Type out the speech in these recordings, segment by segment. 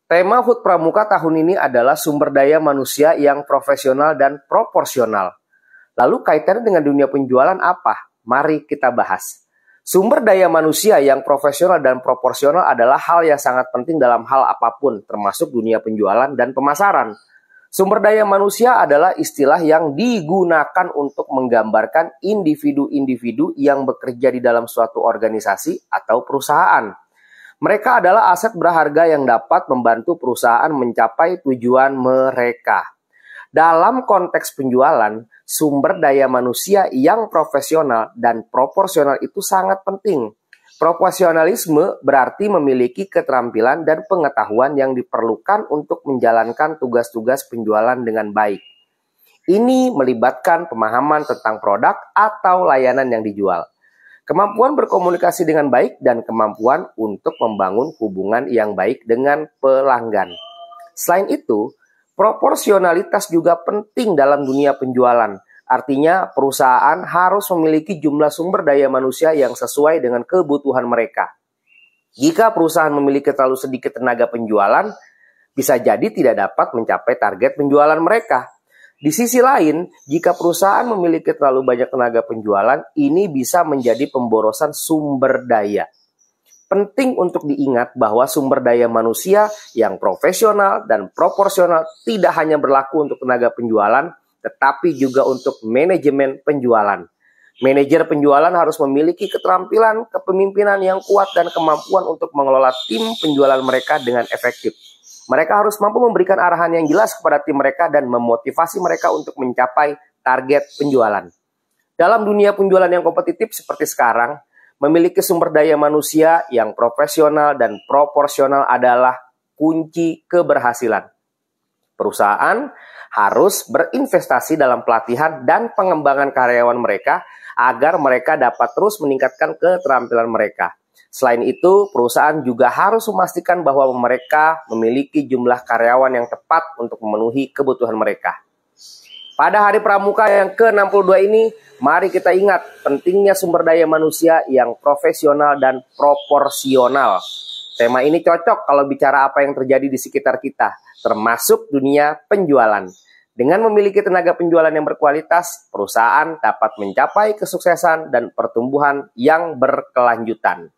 Tema HUT Pramuka tahun ini adalah sumber daya manusia yang profesional dan proporsional. Lalu kaitannya dengan dunia penjualan apa? Mari kita bahas. Sumber daya manusia yang profesional dan proporsional adalah hal yang sangat penting dalam hal apapun, termasuk dunia penjualan dan pemasaran. Sumber daya manusia adalah istilah yang digunakan untuk menggambarkan individu-individu yang bekerja di dalam suatu organisasi atau perusahaan. Mereka adalah aset berharga yang dapat membantu perusahaan mencapai tujuan mereka. Dalam konteks penjualan, sumber daya manusia yang profesional dan proporsional itu sangat penting. Profesionalisme berarti memiliki keterampilan dan pengetahuan yang diperlukan untuk menjalankan tugas-tugas penjualan dengan baik. Ini melibatkan pemahaman tentang produk atau layanan yang dijual, kemampuan berkomunikasi dengan baik, dan kemampuan untuk membangun hubungan yang baik dengan pelanggan. Selain itu, proporsionalitas juga penting dalam dunia penjualan. Artinya, perusahaan harus memiliki jumlah sumber daya manusia yang sesuai dengan kebutuhan mereka. Jika perusahaan memiliki terlalu sedikit tenaga penjualan, bisa jadi tidak dapat mencapai target penjualan mereka. Di sisi lain, jika perusahaan memiliki terlalu banyak tenaga penjualan, ini bisa menjadi pemborosan sumber daya. Penting untuk diingat bahwa sumber daya manusia yang profesional dan proporsional tidak hanya berlaku untuk tenaga penjualan, tetapi juga untuk manajemen penjualan. Manajer penjualan harus memiliki keterampilan kepemimpinan yang kuat dan kemampuan untuk mengelola tim penjualan mereka dengan efektif. Mereka harus mampu memberikan arahan yang jelas kepada tim mereka dan memotivasi mereka untuk mencapai target penjualan. Dalam dunia penjualan yang kompetitif seperti sekarang, memiliki sumber daya manusia yang profesional dan proporsional adalah kunci keberhasilan. Perusahaan harus berinvestasi dalam pelatihan dan pengembangan karyawan mereka agar mereka dapat terus meningkatkan keterampilan mereka. Selain itu, perusahaan juga harus memastikan bahwa mereka memiliki jumlah karyawan yang tepat untuk memenuhi kebutuhan mereka. Pada Hari Pramuka yang ke-62 ini, mari kita ingat pentingnya sumber daya manusia yang profesional dan proporsional. Tema ini cocok kalau bicara apa yang terjadi di sekitar kita, termasuk dunia penjualan. Dengan memiliki tenaga penjualan yang berkualitas, perusahaan dapat mencapai kesuksesan dan pertumbuhan yang berkelanjutan.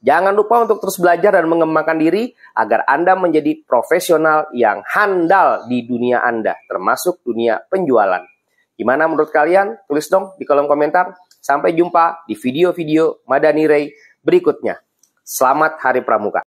Jangan lupa untuk terus belajar dan mengembangkan diri agar Anda menjadi profesional yang handal di dunia Anda, termasuk dunia penjualan. Gimana menurut kalian? Tulis dong di kolom komentar. Sampai jumpa di video-video Madani Ray berikutnya. Selamat Hari Pramuka.